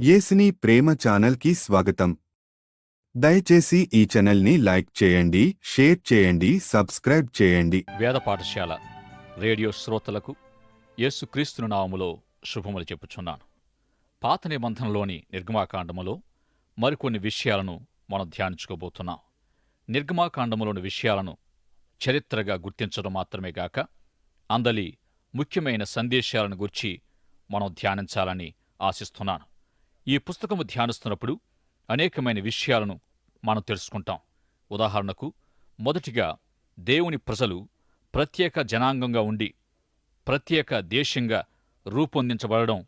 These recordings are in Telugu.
యేసుని ప్రేమ ఛానల్కి స్వాగతం. దయచేసి ఈ ఛానల్ని లైక్ చేయండి, షేర్ చేయండి, సబ్స్క్రైబ్ చేయండి. వేద పాఠశాల రేడియో శ్రోతలకు యేసుక్రీస్తుని నామములో శుభములు చెప్పుచున్నాను. పాత నిబంధనలోని నిర్గమాకాండములో మరికొన్ని విషయాలను మనం ధ్యానించుకోబోతున్నాం. నిర్గమాకాండములోని విషయాలను చరిత్రగా గుర్తించడం మాత్రమే గాక అందలి ముఖ్యమైన సందేశాలను గురించి మనం ధ్యానించాలని ఆశిస్తున్నాను. ఈ పుస్తకము ధ్యానిస్తున్నప్పుడు అనేకమైన విషయాలను మనం తెలుసుకుంటాం. ఉదాహరణకు, మొదటిగా దేవుని ప్రజలు ప్రత్యేక జనాంగంగా ఉండి ప్రత్యేక దేశంగా రూపొందించబడడం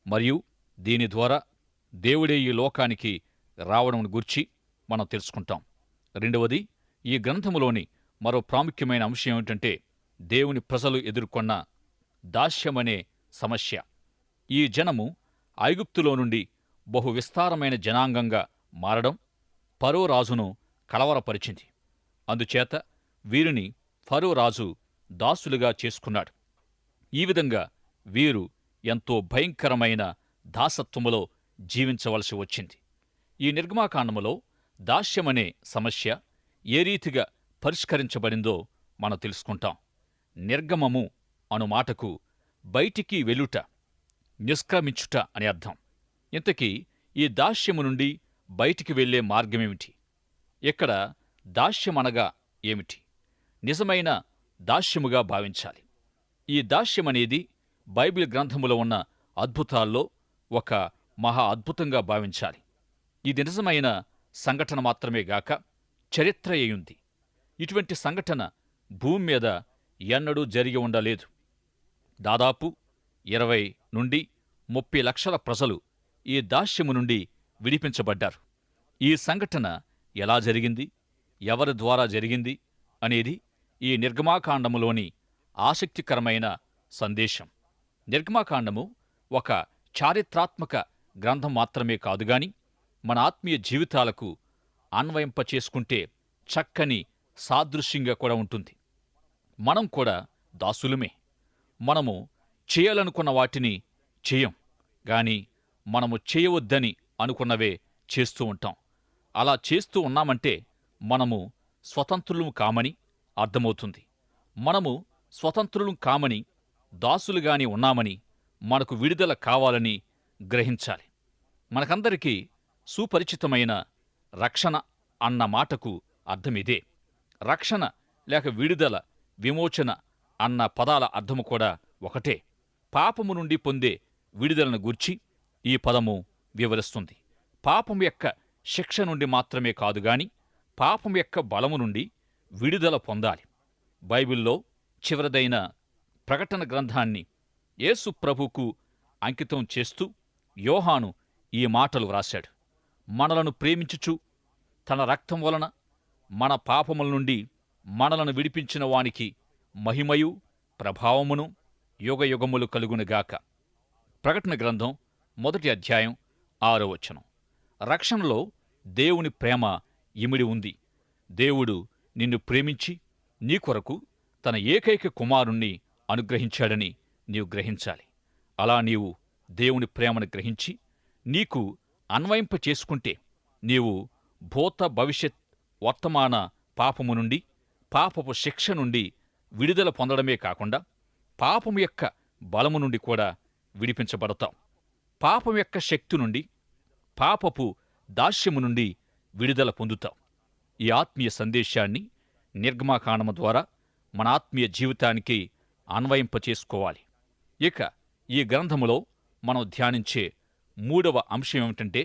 మరియు దీని ద్వారా దేవుడే ఈ లోకానికి రావడం గూర్చి మనం తెలుసుకుంటాం. రెండవది, ఈ గ్రంథములోని మరో ప్రాముఖ్యమైన అంశం ఏమిటంటే దేవుని ప్రజలు ఎదుర్కొన్న దాస్యమనే సమస్య. ఈ జనము ఐగుప్తులో నుండి బహు విస్తారమైన జనాంగంగా మారడం ఫరో రాజును కలవరపరిచింది. అందుచేత వీరిని ఫరో రాజు దాసులుగా చేసుకున్నాడు. ఈ విధంగా వీరు ఎంతో భయంకరమైన దాసత్వములో జీవించవలసి వచ్చింది. ఈ నిర్గమాకాండములో దాస్యమనే సమస్య ఏ రీతిగా పరిష్కరించబడిందో మనం తెలుసుకుంటాం. నిర్గమము అను మాటకు బయటికి వెలుట, నిష్క్రమించుట అని అర్థం. ఇంతకీ ఈ దాస్యము నుండి బయటికి వెళ్లే మార్గమేమిటి? ఇక్కడ దాస్యమనగా ఏమిటి? నిజమైన దాస్యముగా భావించాలి. ఈ దాస్యమనేది బైబిల్ గ్రంథములో ఉన్న అద్భుతాల్లో ఒక మహా అద్భుతంగా భావించాలి. ఇది నిజమైన సంఘటన మాత్రమే గాక చరిత్ర అయ్యుంది. ఇటువంటి సంఘటన భూమి మీద ఎన్నడూ జరిగి ఉండలేదు. దాదాపు 20 నుండి 30 లక్షల ప్రజలు ఈ దాస్యము నుండి విడిపించబడ్డారు. ఈ సంఘటన ఎలా జరిగింది, ఎవరి ద్వారా జరిగింది అనేది ఈ నిర్గమాకాండములోని ఆసక్తికరమైన సందేశం. నిర్గమాకాండము ఒక చారిత్రాత్మక గ్రంథం మాత్రమే కాదుగాని మన ఆత్మీయ జీవితాలకు అన్వయింపచేసుకుంటే చక్కని సాదృశ్యంగా కూడా ఉంటుంది. మనం కూడా దాసులమే. మనము చేయాలనుకున్న వాటిని చేయం, గాని మనము చేయవద్దని అనుకున్నవే చేస్తూ ఉంటాం. అలా చేస్తూ ఉన్నామంటే మనము స్వతంత్రులం కామని అర్థమవుతుంది. మనము స్వతంత్రులం కామని, దాసులుగాని ఉన్నామని, మనకు విడుదల కావాలని గ్రహించాలి. మనకందరికీ సుపరిచితమైన రక్షణ అన్న మాటకు అర్థమిదే. రక్షణ లేక విడుదల, విమోచన అన్న పదాల అర్థము కూడా ఒకటే. పాపము నుండి పొందే విడుదలను గూర్చి ఈ పదము వివరిస్తుంది. పాపం యొక్క శిక్ష నుండి మాత్రమే కాదుగాని పాపం యొక్క బలము నుండి విడుదల పొందాలి. బైబిల్లో చివరిదైన ప్రకటన గ్రంథాన్ని యేసు ప్రభువుకు అంకితం చేస్తూ యోహాను ఈ మాటలు వ్రాశాడు. మనలను ప్రేమించుచు తన రక్తం వలన మన పాపముల నుండి మనలను విడిపించిన వానికి మహిమయు ప్రభావమును యుగయుగములు కలుగునుగాక. ప్రకటన గ్రంథం 1వ అధ్యాయం 6వ వచనం. రక్షణలో దేవుని ప్రేమ ఇమిడి ఉంది. దేవుడు నిన్ను ప్రేమించి నీ కొరకు తన ఏకైక కుమారుణ్ణి అనుగ్రహించాడని నీవు గ్రహించాలి. అలా నీవు దేవుని ప్రేమను గ్రహించి నీకు అన్వయింప చేసుకుంటే నీవు భూత భవిష్యత్ వర్తమాన పాపము నుండి, పాపపు శిక్ష నుండి విడుదల పొందడమే కాకుండా పాపము యొక్క బలము నుండి కూడా విడిపించబడతావు. పాపం యొక్క శక్తి నుండి, పాపపు దాస్యము నుండి విడుదల పొందుతావు. ఈ ఆత్మీయ సందేశాన్ని నిర్గమాకాండము ద్వారా మన ఆత్మీయ జీవితానికి అన్వయింపచేసుకోవాలి. ఇక ఈ గ్రంథములో మనం ధ్యానించే 3వ అంశం ఏమిటంటే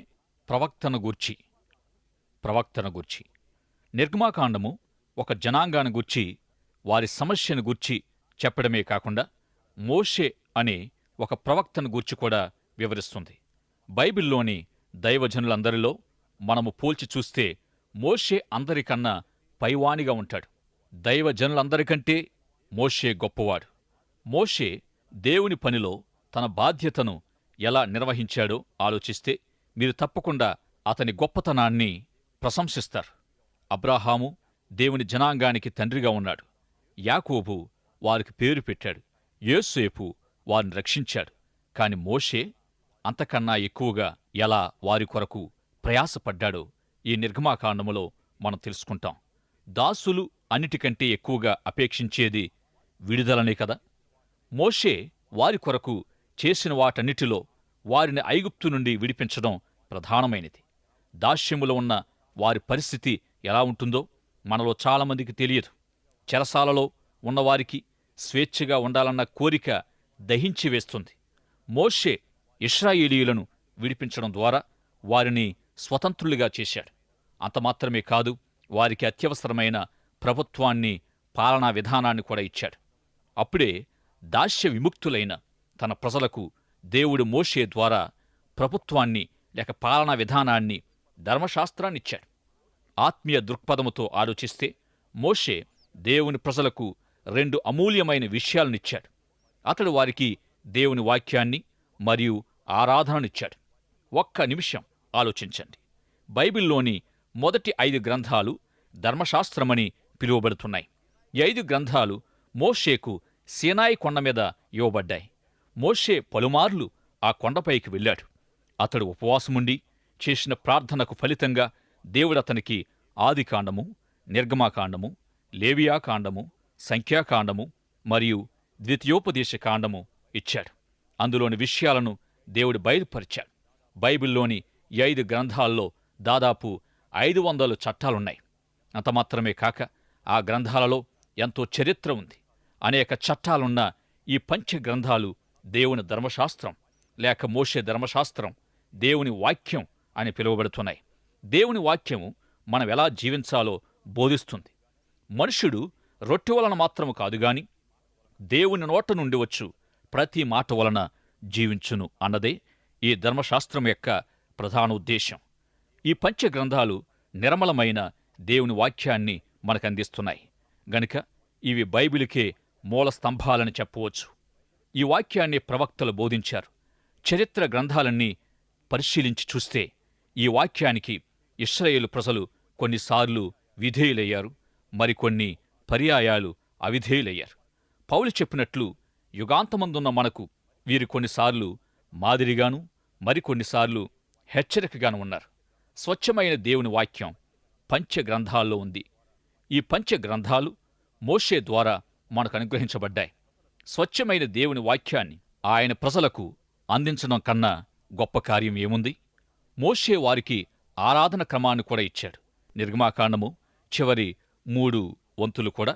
ప్రవక్తన గూర్చి. ప్రవక్తన గూర్చి నిర్గమాకాండము ఒక జనాంగాన్ని గూర్చి, వారి సమస్యను గూర్చి చెప్పడమే కాకుండా మోషే అనే ఒక ప్రవక్తను గూర్చి కూడా వివరిస్తుంది. బైబిల్లోని దైవజనులందరిలో మనము పోల్చి చూస్తే మోషే అందరికన్నా పైవానిగా ఉంటాడు. దైవజనులందరికంటే మోషే గొప్పవాడు. మోషే దేవుని పనిలో తన బాధ్యతను ఎలా నిర్వహించాడో ఆలోచిస్తే మీరు తప్పకుండా అతని గొప్పతనాన్ని ప్రశంసిస్తారు. అబ్రాహాము దేవుని జనాంగానికి తండ్రిగా ఉన్నాడు. యాకోబు వారికి పేరు పెట్టాడు. యోసేపు వారిని రక్షించాడు. కాని మోషే అంతకన్నా ఎక్కువగా ఎలా వారి కొరకు ప్రయాసపడ్డాడో ఈ నిర్గమాకాండములో మనం తెలుసుకుంటాం. దాసులు అన్నిటికంటే ఎక్కువగా అపేక్షించేది విడుదలనే కదా. మోషే వారి కొరకు చేసిన వాటన్నిటిలో వారిని ఐగుప్తు నుండి విడిపించడం ప్రధానమైనది. దాస్యములో ఉన్న వారి పరిస్థితి ఎలా ఉంటుందో మనలో చాలామందికి తెలియదు. చెరసాలలో ఉన్నవారికి స్వేచ్ఛగా ఉండాలన్న కోరిక దహించి వేస్తుంది. మోషే ఇశ్రాయేలీయులను విడిపించడం ద్వారా వారిని స్వతంత్రులుగా చేశాడు. అంతమాత్రమే కాదు, వారికి అత్యవసరమైన ప్రభుత్వాన్ని, పాలనా విధానాన్ని కూడా ఇచ్చాడు. అప్పుడే దాస్య విముక్తులైన తన ప్రజలకు దేవుడు మోషే ద్వారా ప్రభుత్వాన్ని లేక పాలనా విధానాన్ని, ధర్మశాస్త్రాన్నిచ్చాడు. ఆత్మీయ దృక్పథముతో ఆలోచిస్తే మోషే దేవుని ప్రజలకు 2 అమూల్యమైన విషయాలనిచ్చాడు. అతడు వారికి దేవుని వాక్యాన్ని మరియు ఆరాధననిచ్చాడు. ఒక్క నిమిషం ఆలోచించండి. బైబిల్లోని మొదటి 5 గ్రంథాలు ధర్మశాస్త్రమని పిలువబడుతున్నాయి. ఈ 5 గ్రంథాలు మోషేకు సీనాయి కొండ మీద ఇవ్వబడ్డాయి. మోషే పలుమార్లు ఆ కొండపైకి వెళ్ళాడు. అతడు ఉపవాసముండి చేసిన ప్రార్థనకు ఫలితంగా దేవుడతనికి ఆదికాండము, నిర్గమాకాండము, లేవియాకాండము, సంఖ్యాకాండము మరియు ద్వితీయోపదేశకాండము ఇచ్చాడు. అందులోని విషయాలను దేవుడు బయలుపరిచాడు. బైబిల్లోని 5 గ్రంథాల్లో దాదాపు 500 చట్టాలున్నాయి. అంతమాత్రమే కాక ఆ గ్రంథాలలో ఎంతో చరిత్ర ఉంది. అనేక చట్టాలున్న ఈ పంచ గ్రంథాలు దేవుని ధర్మశాస్త్రం లేక మోషే ధర్మశాస్త్రం, దేవుని వాక్యం అని పిలువబడుతున్నాయి. దేవుని వాక్యము మనం ఎలా జీవించాలో బోధిస్తుంది. మనుష్యుడు రొట్టె వలన మాత్రము కాదుగాని దేవుని నోట నుండి వచ్చు ప్రతి మాట వలన జీవించును అన్నదే ఈ ధర్మశాస్త్రం యొక్క ప్రధాన ఉద్దేశం. ఈ పంచగ్రంథాలు నిర్మలమైన దేవుని వాక్యాన్ని మనకందిస్తున్నాయి గనుక ఇవి బైబిలుకే మూల స్తంభాలని చెప్పవచ్చు. ఈ వాక్యాన్ని ప్రవక్తలు బోధించారు. చరిత్ర గ్రంథాలన్నీ పరిశీలించి చూస్తే ఈ వాక్యానికి ఇశ్రాయేలు ప్రజలు కొన్నిసార్లు విధేయులయ్యారు, మరికొన్ని పర్యాయాలు అవిధేయులయ్యారు. పౌలు చెప్పినట్లు యుగాంతమందున్న మనకు వీరు కొన్నిసార్లు మాదిరిగాను, మరికొన్నిసార్లు హెచ్చరికగాను ఉన్నారు. స్వచ్ఛమైన దేవుని వాక్యం పంచగ్రంథాల్లో ఉంది. ఈ పంచగ్రంథాలు మోషే ద్వారా మనకు అనుగ్రహించబడ్డాయి. స్వచ్ఛమైన దేవుని వాక్యాన్ని ఆయన ప్రజలకు అందించడం కన్నా గొప్ప కార్యం ఏముంది? మోషే వారికి ఆరాధన క్రమాన్ని కూడా ఇచ్చాడు. నిర్గమాకాండము చివరి 3 వంతులు కూడా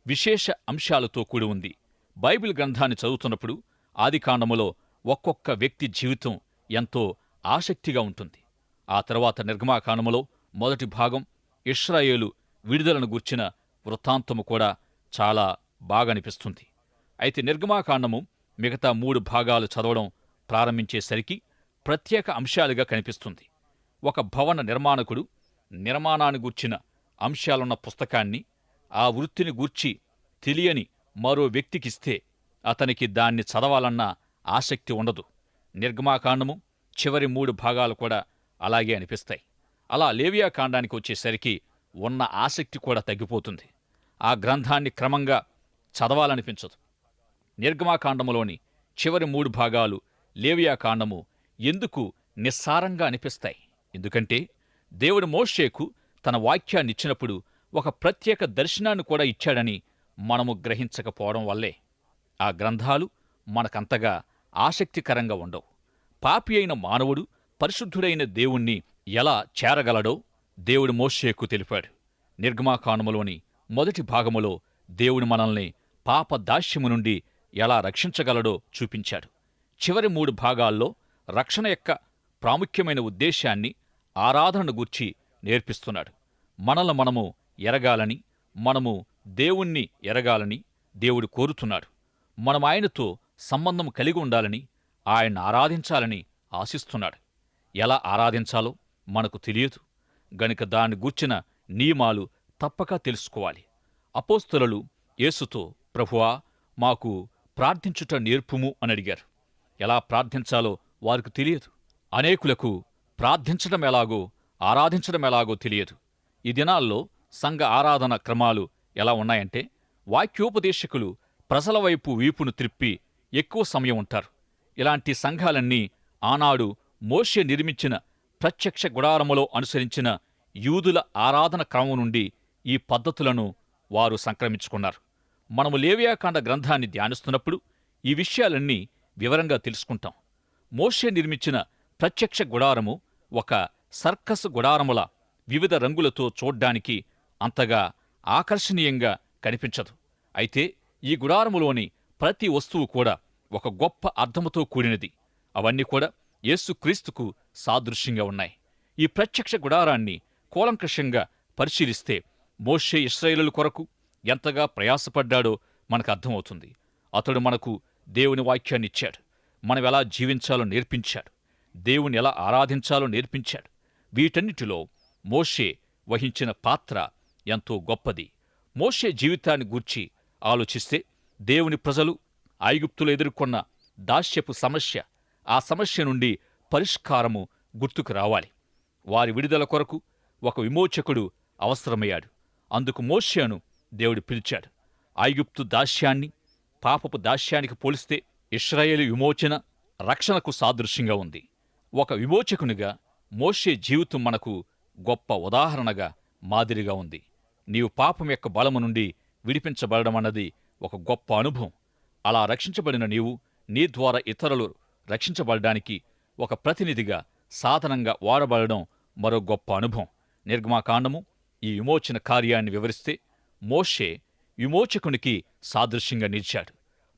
విశేష అంశాలతో కూడి ఉంది. బైబిల్ గ్రంథాన్ని చదువుతున్నప్పుడు ఆదికాండములో ఒక్కొక్క వ్యక్తి జీవితం ఎంతో ఆసక్తిగా ఉంటుంది. ఆ తర్వాత నిర్గమాకాండములో మొదటి భాగం ఇశ్రాయేలు విడుదలను గూర్చిన వృత్తాంతము కూడా చాలా బాగా అనిపిస్తుంది. అయితే నిర్గమాకాండము మిగతా 3 భాగాలు చదవడం ప్రారంభించేసరికి ప్రత్యేక అంశాలుగా కనిపిస్తుంది. ఒక భవన నిర్మాణకుడు నిర్మాణాన్ని గూర్చిన అంశాలున్న పుస్తకాన్ని ఆ వృత్తిని గూర్చి తెలియని మరో వ్యక్తికిస్తే అతనికి దాన్ని చదవాలన్న ఆసక్తి ఉండదు. నిర్గమాకాండము చివరి 3 భాగాలు కూడా అలాగే అనిపిస్తాయి. అలా లేవియాకాండానికి వచ్చేసరికి ఉన్న ఆసక్తి కూడా తగ్గిపోతుంది. ఆ గ్రంథాన్ని క్రమంగా చదవాలనిపించదు. నిర్గమాకాండములోని చివరి 3 భాగాలు లేవియాకాండము ఎందుకు నిస్సారంగా అనిపిస్తాయి? ఎందుకంటే దేవుడు మోషేకు తన వాక్యాన్నిచ్చినప్పుడు ఒక ప్రత్యేక దర్శనాన్ని కూడా ఇచ్చాడని మనము గ్రహించకపోవడం వల్లే ఆ గ్రంథాలు మనకంతగా ఆసక్తికరంగా ఉండవు. పాపి అయిన మానవుడు పరిశుద్ధుడైన దేవుణ్ణి ఎలా చేరగలడో దేవుడు మోషేకు తెలిపాడు. నిర్గమాకాండములోని మొదటి భాగములో దేవుడు మనల్ని పాప దాస్యము నుండి ఎలా రక్షించగలడో చూపించాడు. చివరి 3 భాగాల్లో రక్షణ యొక్క ప్రాముఖ్యమైన ఉద్దేశాన్ని, ఆరాధనను గూర్చి నేర్పిస్తున్నాడు. మనల్ని మనము ఎరగాలని, మనము దేవుణ్ణి ఎరగాలని దేవుడు కోరుతున్నాడు. మనం ఆయనతో సంబంధం కలిగి ఉండాలని, ఆయన్ని ఆరాధించాలని ఆశిస్తున్నాడు. ఎలా ఆరాధించాలో మనకు తెలియదు గనుక దాన్ని గూర్చిన నియమాలు తప్పక తెలుసుకోవాలి. అపోస్తలులు యేసుతో, ప్రభువా, మాకు ప్రార్థించుట నేర్పుము అని అడిగారు. ఎలా ప్రార్థించాలో వారికి తెలియదు. అనేకులకు ప్రార్థించడం ఎలాగో, ఆరాధించడం ఎలాగో తెలియదు. ఈ దినాల్లో సంఘ ఆరాధన క్రమాలు ఎలా ఉన్నాయంటే, వాక్యోపదేశకులు ప్రజల వైపు వీపును త్రిప్పి ఎక్కువ సమయం ఉంటారు. ఇలాంటి సంఘాలన్నీ ఆనాడు మోషే నిర్మించిన ప్రత్యక్ష గుడారములో అనుసరించిన యూదుల ఆరాధన క్రమం నుండి ఈ పద్ధతులను వారు సంక్రమించుకున్నారు. మనము లేవియాకాండ గ్రంథాన్ని ధ్యానిస్తున్నప్పుడు ఈ విషయాలన్నీ వివరంగా తెలుసుకుంటాం. మోషే నిర్మించిన ప్రత్యక్ష గుడారము ఒక సర్కస్ గుడారముల వివిధ రంగులతో చూడ్డానికి అంతగా ఆకర్షణీయంగా కనిపించదు. అయితే ఈ గుడారములోని ప్రతి వస్తువు కూడా ఒక గొప్ప అర్థముతో కూడినది. అవన్నీ కూడా యేసుక్రీస్తుకు సాదృశ్యంగా ఉన్నాయి. ఈ ప్రత్యక్ష గుడారాన్ని కూలంకషంగా పరిశీలిస్తే మోషే ఇశ్రాయేలుల కొరకు ఎంతగా ప్రయాసపడ్డాడో మనకు అర్థమవుతుంది. అతడు మనకు దేవుని వాక్యాన్నిచ్చాడు. మనం ఎలా జీవించాలో నేర్పించాడు. దేవుని ఎలా ఆరాధించాలో నేర్పించాడు. వీటన్నిటిలో మోషే వహించిన పాత్ర ఎంతో గొప్పది. మోషే జీవితాన్ని గూర్చి ఆలోచిస్తే దేవుని ప్రజలు ఐగుప్తులు ఎదుర్కొన్న దాస్యపు సమస్య, ఆ సమస్య నుండి పరిష్కారము గుర్తుకు రావాలి. వారి విడుదల కొరకు ఒక విమోచకుడు అవసరమయ్యాడు. అందుకు మోషేను దేవుడు పిలిచాడు. ఐగుప్తు దాస్యాన్ని పాపపు దాస్యానికి పోలిస్తే ఇశ్రాయేలు విమోచన రక్షణకు సాదృశ్యంగా ఉంది. ఒక విమోచకునిగా మోషే జీవితం మనకు గొప్ప ఉదాహరణగా, మాదిరిగా ఉంది. నీవు పాపం యొక్క బలము నుండి విడిపించబడమన్నది ఒక గొప్ప అనుభవం. అలా రక్షించబడిన నీవు నీ ద్వారా ఇతరులు రక్షించబడడానికి ఒక ప్రతినిధిగా, సాధనంగా వాడబడడం మరో గొప్ప అనుభవం. నిర్గమాకాండము ఈ విమోచన కార్యాన్ని వివరిస్తే మోషే విమోచకునికి సాదృశ్యంగా నిలిచాడు.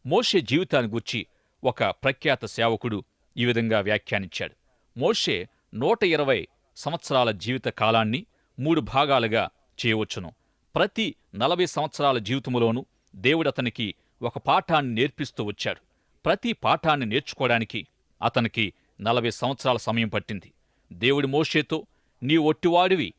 మోషే జీవితాన్ని గూర్చి ఒక ప్రఖ్యాత సేవకుడు ఈ విధంగా వ్యాఖ్యానించాడు. మోషే 120 సంవత్సరాల జీవిత కాలాన్ని 3 భాగాలుగా చేయవచ్చును. ప్రతి 40 సంవత్సరాల జీవితములోనూ దేవుడతనికి ఒక పాఠాన్ని నేర్పిస్తూ వచ్చాడు. ప్రతి పాఠాన్ని నేర్చుకోవడానికి అతనికి 40 సంవత్సరాల సమయం పట్టింది. దేవుడి మోషేతో నీ ఒట్టివాడివి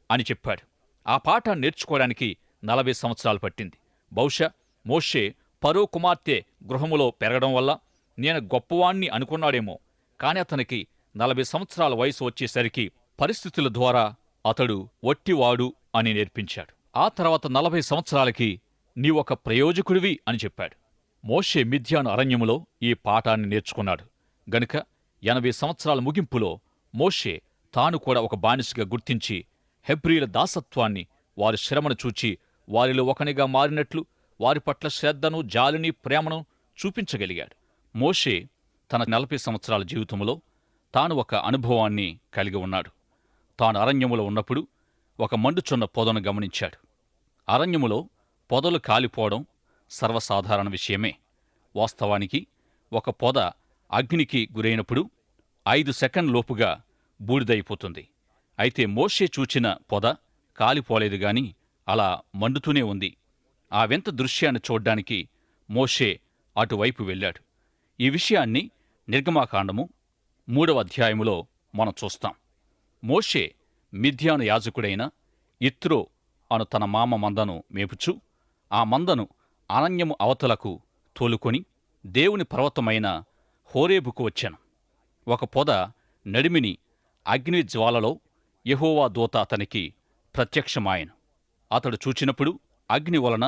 అని చెప్పాడు. ఆ పాఠాన్ని నేర్చుకోవడానికి 40 సంవత్సరాలు పట్టింది. బహుశా మోషే ఫరో కుమార్తె గృహములో పెరగడం వల్ల నేను గొప్పవాణ్ణి అనుకున్నాడేమో. కాని అతనికి 40 సంవత్సరాల వయసు వచ్చేసరికి పరిస్థితుల ద్వారా అతడు ఒట్టివాడు అని నేర్పించాడు. ఆ తర్వాత 40 సంవత్సరాలకి నీవొక ప్రయోజకుడివి అని చెప్పాడు. మోషే మిద్యాను అరణ్యములో ఈ పాఠాన్ని నేర్చుకున్నాడు గనుక 80 సంవత్సరాల ముగింపులో మోషే తాను కూడా ఒక బానిసగా గుర్తించి హెబ్రీల దాసత్వాన్ని, వారి శ్రమను చూచి వారిలో ఒకనిగా మారినట్లు వారి పట్ల శ్రద్ధను, జాలిని, ప్రేమను చూపించగలిగాడు. మోషే తన 40 సంవత్సరాల జీవితంలో తాను ఒక అనుభవాన్ని కలిగి ఉన్నాడు. తాను అరణ్యములో ఉన్నప్పుడు ఒక మండుచున్న పొదను గమనించాడు. అరణ్యములో పొదలు కాలిపోవడం సర్వసాధారణ విషయమే. వాస్తవానికి ఒక పొద అగ్నికి గురైనప్పుడు 5 సెకండ్లోపుగా బూడిదైపోతుంది. అయితే మోషే చూచిన పొద కాలిపోలేదు గాని అలా మండుతూనే ఉంది. ఆ వింత దృశ్యాన్ని చూడ్డానికి మోషే అటువైపు వెళ్ళాడు. ఈ విషయాన్ని నిర్గమాకాండము 3వ అధ్యాయములో మనం చూస్తాం. మోషే మిద్యాను యాజకుడైన ఇత్రో అను తన మామ మందను మేపుచు ఆ మందను అరణ్యము అవతలకు తోలుకొని దేవుని పర్వతమైన హోరేబుకు వచ్చాను. ఒక పొద నడిమిని అగ్ని జ్వాలలో యెహోవా దూత అతనికి ప్రత్యక్షమాయెను. అతడు చూచినప్పుడు అగ్ని వలన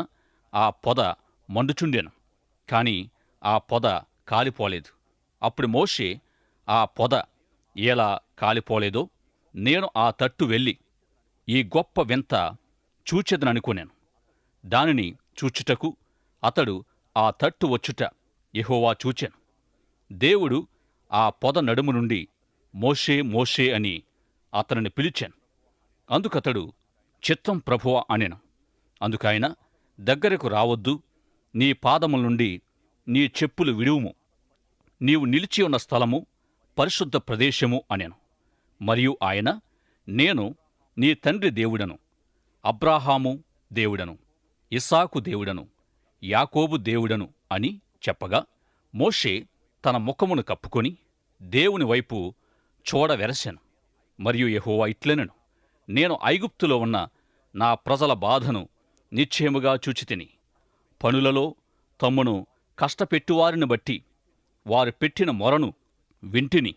ఆ పొద మండుచుండెను, కాని ఆ పొద కాలిపోలేదు. అప్పుడు మోషే ఆ పొద ఎలా కాలిపోలేదో నేను ఆ తట్టు వెళ్ళి ఈ గొప్ప వింత చూచెదననుకొనెను. దానిని చూచుటకు అతడు ఆ తట్టు వచ్చుట యెహోవా చూచెను. దేవుడు ఆ పొద నడుము నుండి మోషే, మోషే అని అతనిని పిలిచాను. అందుకతడు చిత్తం ప్రభువా అనెను. అందుకాయన దగ్గరకు రావద్దు, నీ పాదముల నుండి నీ చెప్పులు విడువుము, నీవు నిలిచి ఉన్న స్థలము పరిశుద్ధ ప్రదేశము అనెను. మరియు ఆయన, నేను నీ తండ్రి దేవుడను, అబ్రాహాము దేవుడను, ఇస్సాకు దేవుడను, యాకోబు దేవుడను అని చెప్పగా మోషే తన ముఖమును కప్పుకొని దేవుని వైపు చూడవెరసెను. మరియు యెహోవా ఇట్లనెను, నేను ఐగుప్తులో ఉన్న నా ప్రజల బాధను నిశ్చయముగా చూచితిని. పనులలో తమ్మును కష్టపెట్టువారిని బట్టి వారు పెట్టిన మొరను వింటిని.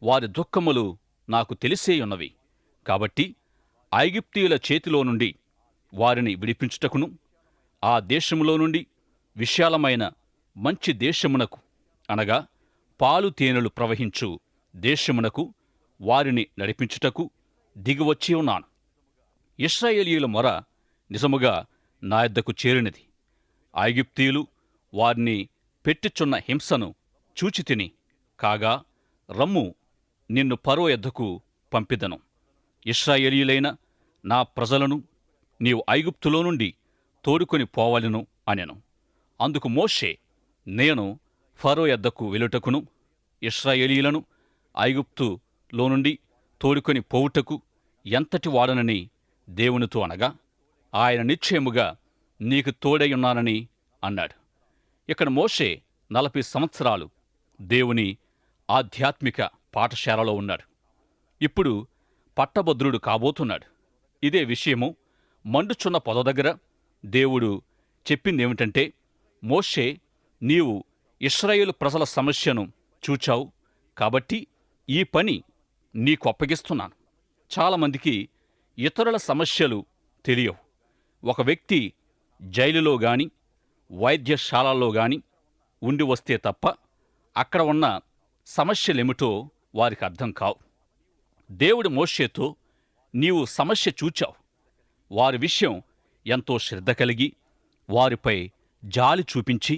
వారి దుఃఖములు నాకు తెలిసేయున్నవి. కాబట్టి ఐగుప్తీయుల చేతిలో నుండి వారిని విడిపించుటకును ఆ దేశములో నుండి విశాలమైన మంచి దేశమునకు, అనగా పాలు తేనెలు ప్రవహించు దేశమునకు వారిని నడిపించుటకు దిగివచ్చి ఉన్నాను. ఇశ్రాయేలీయుల మొర నిజముగా నా యొద్దకు చేరినది. ఐగుప్తీయులు వారిని పెట్టిచున్న హింసను చూచితిని. కాగా రమ్ము, నిన్ను ఫరో యొద్దకు పంపిదను. ఇశ్రాయేలీయులైన నా ప్రజలను నీవు ఐగుప్తులో నుండి తోడుకొని పోవలెను అనెను. అందుకు మోషే, నేను ఫరో యొద్దకు వెళ్ళుటకును ఇశ్రాయేలీయులను ఐగుప్తులో నుండి తోడుకొని పోవుటకు ఎంతటి వాడనని దేవునితో అనగా, ఆయన నిశ్చయముగా నీకు తోడైయున్నానని అన్నాడు. ఇక్కడ మోషే 40 సంవత్సరాలు దేవుని ఆధ్యాత్మిక పాఠశాలలో ఉన్నాడు. ఇప్పుడు పట్టభద్రుడు కాబోతున్నాడు. ఇదే విషయము మండుచున్న పొద దగ్గర దేవుడు చెప్పిందేమిటంటే, మోషే, నీవు ఇశ్రాయేలు ప్రజల సమస్యను చూచావు కాబట్టి ఈ పని నీకు అప్పగిస్తున్నాను. చాలామందికి ఇతరుల సమస్యలు తెలియవు. ఒక వ్యక్తి జైలులో గాని వైద్యశాలల్లో గాని ఉండి వస్తే తప్ప అక్కడ ఉన్న సమస్యలేమిటో వారికి అర్థం కావు. దేవుడు మోషేతో, నీవు సమస్య చూచావు, వారి విషయం ఎంతో శ్రద్ధ కలిగి వారిపై జాలి చూపించి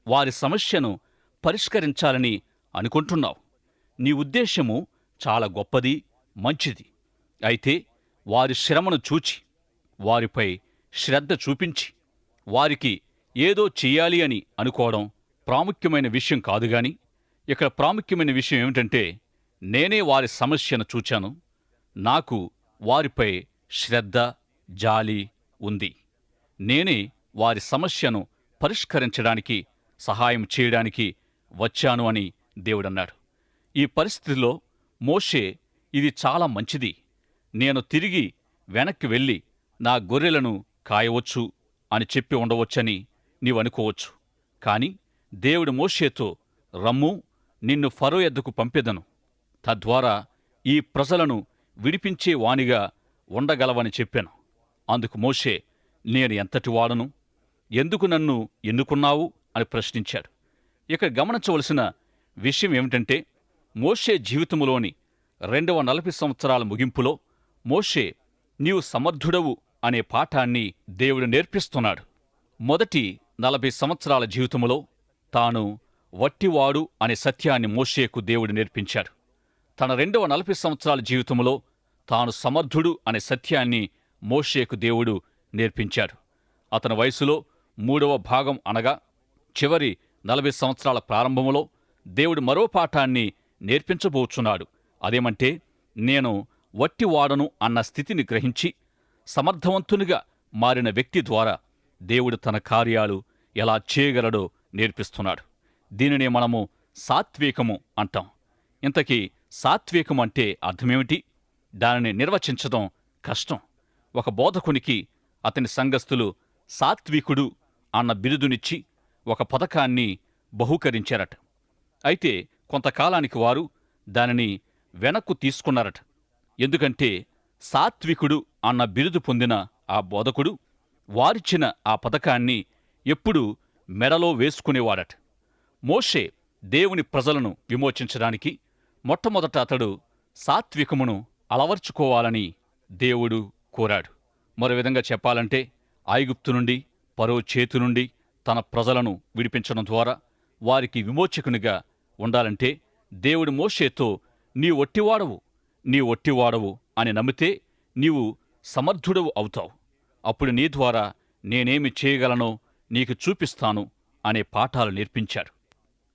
వారి సమస్యను పరిష్కరించాలని అనుకుంటున్నావు. నీ ఉద్దేశము చాలా గొప్పది, మంచిది. అయితే వారి శ్రమను చూచి వారిపై శ్రద్ధ చూపించి వారికి ఏదో చెయ్యాలి అని అనుకోవడం ప్రాముఖ్యమైన విషయం కాదుగాని, ఇక్కడ ప్రాముఖ్యమైన విషయం ఏమిటంటే, నేనే వారి సమస్యను చూచాను, నాకు వారిపై శ్రద్ధ, జాలి ఉంది. నేనే వారి సమస్యను పరిష్కరించడానికి, సహాయం చేయడానికి వచ్చాను అని దేవుడన్నాడు. ఈ పరిస్థితిలో మోషే, ఇది చాలా మంచిది, నేను తిరిగి వెనక్కి వెళ్ళి నా గొర్రెలను కాయవచ్చు అని చెప్పి ఉండవచ్చని నీవనుకోవచ్చు. కాని దేవుడు మోషేతో, రమ్ము, నిన్ను ఫరో యొద్దకు పంపెదను, తద్వారా ఈ ప్రజలను విడిపించే వానిగా ఉండగలవని చెప్పాను. అందుకు మోషే, నేను ఎంతటి వాడను, ఎందుకు నన్ను ఎన్నుకున్నావు అని ప్రశ్నించాడు. ఇక గమనించవలసిన విషయం ఏమిటంటే, మోషే జీవితంలోని 240 సంవత్సరాల ముగింపులో మోషే, నీవు సమర్థుడవు అనే పాఠాన్ని దేవుడు నేర్పిస్తున్నాడు. మొదటి 40 సంవత్సరాల జీవితంలో తాను వట్టివాడు అనే సత్యాన్ని మోషేకు దేవుడు నేర్పించాడు. తన 240 సంవత్సరాల జీవితంలో తాను సమర్థుడు అనే సత్యాన్ని మోషేకు దేవుడు నేర్పించాడు. అతని వయసులో 3వ భాగం అనగా చివరి 40 సంవత్సరాల ప్రారంభంలో దేవుడు మరో పాఠాన్ని నేర్పించబోచున్నాడు. అదేమంటే, నేను వట్టివాడను అన్న స్థితిని గ్రహించి సమర్థవంతునిగా మారిన వ్యక్తి ద్వారా దేవుడు తన కార్యాలు ఎలా చేయగలడో నేర్పిస్తున్నాడు. దీనినే మనము సాత్వికము అంటాం. ఇంతకీ సాత్వికం అంటే అర్థమేమిటి? దానిని నిర్వచించడం కష్టం. ఒక బోధకునికి అతని సంఘస్థులు సాత్వికుడు అన్న బిరుదునిచ్చి ఒక పథకాన్ని బహూకరించారట. అయితే కొంతకాలానికి వారు దానిని వెనక్కు తీసుకున్నారట. ఎందుకంటే సాత్వికుడు అన్న బిరుదు పొందిన ఆ బోధకుడు వారిచ్చిన ఆ పథకాన్ని ఎప్పుడూ మెడలో వేసుకునేవాడట. మోషే దేవుని ప్రజలను విమోచించడానికి మొట్టమొదట అతడు సాత్వికమును అలవర్చుకోవాలని దేవుడు కోరాడు. మరో విధంగా చెప్పాలంటే, ఐగుప్తు నుండి, ఫరో చేతి నుండి తన ప్రజలను విడిపించడం ద్వారా వారికి విమోచకునిగా ఉండాలంటే దేవుడు మోషేతో, నీ ఒట్టివాడవు అని నమ్మితే నీవు సమర్థుడవు అవుతావు. అప్పుడు నీ ద్వారా నేనేమి చేయగలనో నీకు చూపిస్తాను అనే పాఠాలు నేర్పించాడు.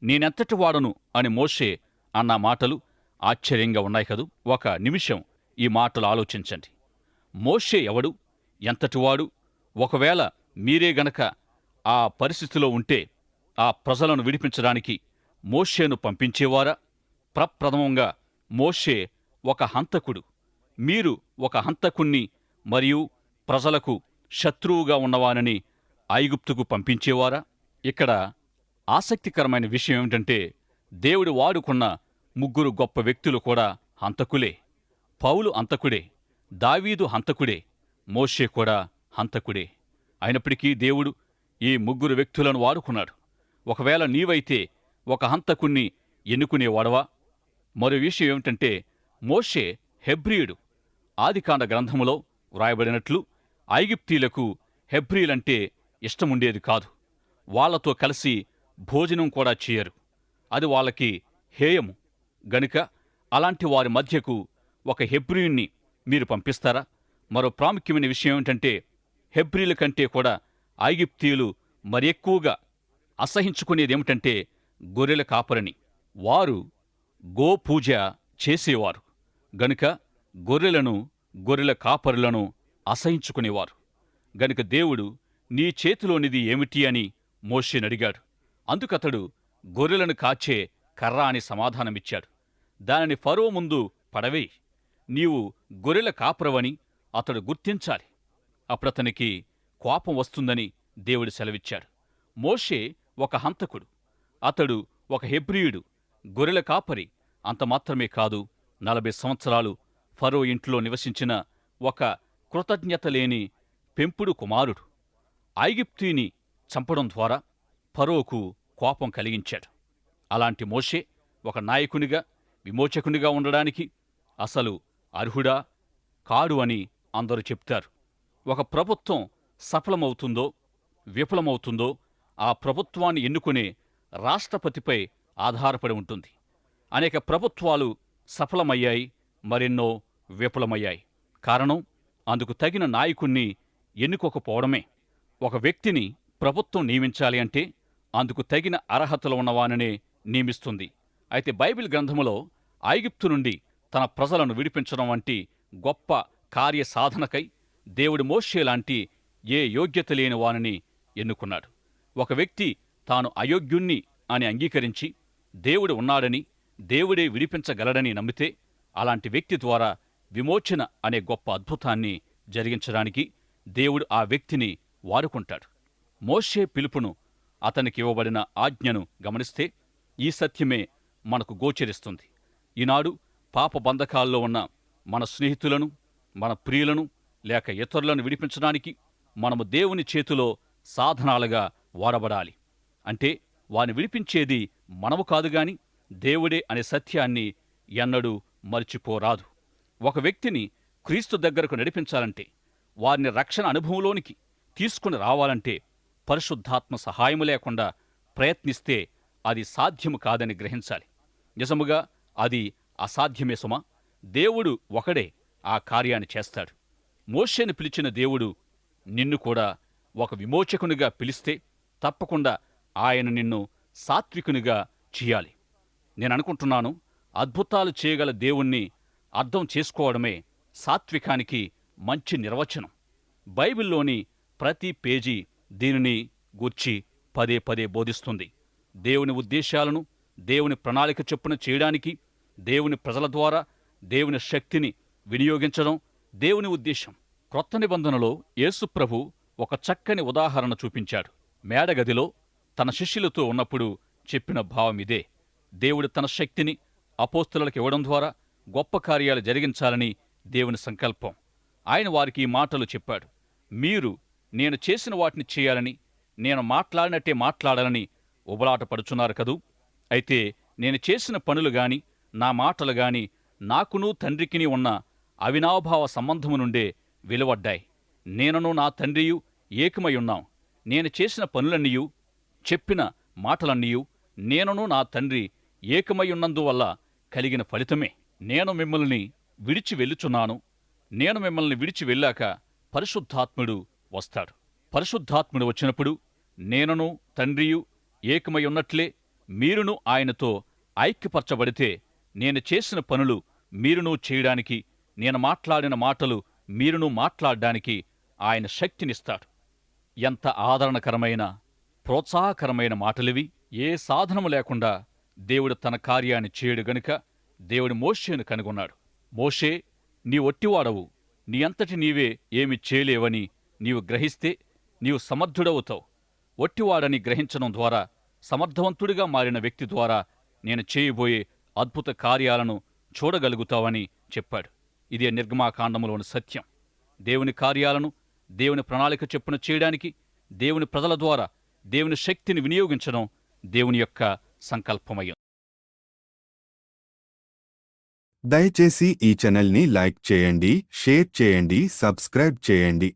నేనెంతటి వాడను అని మోషే అన్న మాటలు ఆశ్చర్యంగా ఉన్నాయి కదూ. ఒక నిమిషం ఈ మాటలు ఆలోచించండి. మోషే ఎవడు, ఎంతటివాడు? ఒకవేళ మీరే గనక ఆ పరిస్థితిలో ఉంటే ఆ ప్రజలను విడిపించడానికి మోషేను పంపించేవారా? ప్రప్రథమంగా మోషే ఒక హంతకుడు. మీరు ఒక హంతకుణ్ణి మరియు ప్రజలకు శత్రువుగా ఉన్నవానని ఐగుప్తుకు పంపించేవారా? ఇక్కడ ఆసక్తికరమైన విషయం ఏమిటంటే, దేవుడు వాడుకున్న 3 గొప్ప వ్యక్తులు కూడా హంతకులే. పౌలు హంతకుడే, దావీదు హంతకుడే, మోషే కూడా హంతకుడే. అయినప్పటికీ దేవుడు ఈ 3 వ్యక్తులను వాడుకున్నాడు. ఒకవేళ నీవైతే ఒక హంతకుణ్ణి ఎన్నుకునేవాడవా? మరో విషయం ఏమిటంటే మోషే హెబ్రీయుడు. ఆదికాండ గ్రంథములో వ్రాయబడినట్లు ఐగుప్తీయులకు హెబ్రీలంటే ఇష్టముండేది కాదు. వాళ్లతో కలిసి భోజనం కూడా చేయరు. అది వాళ్ళకి హేయము. గనుక అలాంటి వారి మధ్యకు ఒక హెబ్రీయుణ్ణి మీరు పంపిస్తారా? మరో ప్రాముఖ్యమైన విషయం ఏమిటంటే హెబ్రీల కంటే కూడా ఐగుప్తీయులు మరి ఎక్కువగా అసహించుకునేదేమిటంటే గొర్రెల కాపరిని. వారు గోపూజ చేసేవారు. గనుక గొర్రెల కాపరులను అసహించుకునేవారు. గనుక దేవుడు నీ చేతిలోనిది ఏమిటి అని మోషేనడిగాడు. అందుకతడు గొర్రెలను కాచే కర్ర అని సమాధానమిచ్చాడు. దానిని ఫరో ముందు పడవేయి. నీవు గొర్రెల కాపరవని అతడు గుర్తించాలి. అప్పుడతనికి కోపం వస్తుందని దేవుడు సెలవిచ్చాడు. మోషే ఒక హంతకుడు. అతడు ఒక హెబ్రీయుడు, గొర్రెల కాపరి. అంత మాత్రమే కాదు, 40 సంవత్సరాలు ఫరో ఇంట్లో నివసించిన ఒక కృతజ్ఞత లేని పెంపుడు కుమారుడు. ఐగుప్తీని చంపడం ద్వారా ఫరోకు కోపం కలిగించాడు. అలాంటి మోషే ఒక నాయకునిగా, విమోచకునిగా ఉండడానికి అసలు అర్హుడా కాడు అని అందరూ చెప్తారు. ఒక ప్రభుత్వం సఫలమవుతుందో విఫలమవుతుందో ఆ ప్రభుత్వాన్ని ఎన్నుకునే రాష్ట్రపతిపై ఆధారపడి ఉంటుంది. అనేక ప్రభుత్వాలు సఫలమయ్యాయి, మరెన్నో విఫలమయ్యాయి. కారణం అందుకు తగిన నాయకుణ్ణి ఎన్నుకోకపోవడమే. ఒక వ్యక్తిని ప్రభుత్వం నియమించాలి అంటే అందుకు తగిన అర్హతలు ఉన్నవాననే నియమిస్తుంది. అయితే బైబిల్ గ్రంథములో ఐగుప్తు నుండి తన ప్రజలను విడిపించడం వంటి గొప్ప కార్యసాధనకై దేవుడు మోషే లాంటి ఏ యోగ్యత లేని వానిని ఎన్నుకున్నాడు. ఒక వ్యక్తి తాను అయోగ్యుణ్ణి అని అంగీకరించి దేవుడు ఉన్నాడని, దేవుడే విడిపించగలడని నమ్మితే అలాంటి వ్యక్తి ద్వారా విమోచన అనే గొప్ప అద్భుతాన్ని జరిగించడానికి దేవుడు ఆ వ్యక్తిని వాడుకుంటాడు. మోషే పిలుపును, అతనికి ఇవ్వబడిన ఆజ్ఞను గమనిస్తే ఈ సత్యమే మనకు గోచరిస్తుంది. ఈనాడు పాప బంధకాల్లో ఉన్న మన స్నేహితులను, మన ప్రియులను లేక ఇతరులను విడిపించడానికి మనము దేవుని చేతిలో సాధనాలుగా వాడబడాలి. అంటే వారిని విడిపించేది మనము కాదుగాని దేవుడే అనే సత్యాన్ని ఎన్నడూ మరిచిపోరాదు. ఒక వ్యక్తిని క్రీస్తు దగ్గరకు నడిపించాలంటే, వారిని రక్షణ అనుభవంలోనికి తీసుకుని రావాలంటే పరిశుద్ధాత్మ సహాయము లేకుండా ప్రయత్నిస్తే అది సాధ్యము కాదని గ్రహించాలి. నిజముగా అది అసాధ్యమే సుమా. దేవుడు ఒకడే ఆ కార్యాన్ని చేస్తాడు. మోషేను పిలిచిన దేవుడు నిన్ను కూడా ఒక విమోచకునిగా పిలిస్తే తప్పకుండా ఆయన నిన్ను సాత్వికునిగా చేయాలి. నేననుకుంటున్నాను, అద్భుతాలు చేయగల దేవుణ్ణి అర్థం చేసుకోవడమే సాత్వికానికి మంచి నిర్వచనం. బైబిల్లోని ప్రతి పేజీ దీనిని గూర్చి పదే పదే బోధిస్తుంది. దేవుని ఉద్దేశాలను దేవుని ప్రణాళిక చొప్పున చేయడానికి, దేవుని ప్రజల ద్వారా దేవుని శక్తిని వినియోగించడం దేవుని ఉద్దేశం. క్రొత్త నిబంధనలో యేసుప్రభు ఒక చక్కని ఉదాహరణ చూపించాడు. మేడగదిలో తన శిష్యులతో ఉన్నప్పుడు చెప్పిన భావం ఇదే. దేవుడు తన శక్తిని అపోస్తలులకు ఇవ్వడం ద్వారా గొప్ప కార్యాలు జరిగించాలని దేవుని సంకల్పం. ఆయన వారికి ఈ మాటలు చెప్పాడు. మీరు నేను చేసిన వాటిని చేయాలని, నేను మాట్లాడినట్టే మాట్లాడాలని ఉబలాటపడుచున్నారు కదూ. అయితే నేను చేసిన పనులు గాని నా మాటలు గాని నాకును తండ్రికిని ఉన్న అవినాభావ సంబంధము నుండే వెలువడ్డాయి. నేనును నా తండ్రియు ఏకమై ఉన్నాం. నేను చేసిన పనులన్నీయు, చెప్పిన మాటలన్నీయు నేనును నా తండ్రి ఏకమై ఉన్నందువల్ల కలిగిన ఫలితమే. నేను మిమ్మల్ని విడిచి వెళ్ళుచున్నాను. నేను మిమ్మల్ని విడిచి వెళ్ళాక పరిశుద్ధాత్ముడు వస్తాడు. పరిశుద్ధాత్ముడు వచ్చినప్పుడు నేనును తండ్రియు ఏకమై ఉన్నట్లే మీరును ఆయనతో ఐక్యపరచబడితే నేను చేసిన పనులు మీరును చేయడానికి, నేను మాట్లాడిన మాటలు మీరును మాట్లాడడానికి ఆయన శక్తినిస్తాడు. ఎంత ఆదరణకరమైన, ప్రోత్సాహకరమైన మాటలివి! ఏ సాధనము లేకుండా దేవుడు తన కార్యాన్ని చేయడు గనుక దేవుడు మోషేను కనుగొన్నాడు. మోషే, నీ ఒట్టివాడవు, నీ అంతటి నీవే ఏమి చేయలేవని నీవు గ్రహిస్తే నీవు సమర్థుడవుతావు. ఒట్టివాడని గ్రహించడం ద్వారా సమర్థవంతుడిగా మారిన వ్యక్తి ద్వారా నేను చేయబోయే అద్భుత కార్యాలను చూడగలుగుతావని చెప్పాడు. ఇదే నిర్గమాకాండములోని సత్యం. దేవుని కార్యాలను దేవుని ప్రణాళిక చొప్పున చేయడానికి దేవుని ప్రజల ద్వారా దేవుని శక్తిని వినియోగించడం దేవుని యొక్క సంకల్పమయ్యింది. దయచేసి ఈ ఛానల్ని లైక్ చేయండి, షేర్ చేయండి, సబ్స్క్రైబ్ చేయండి.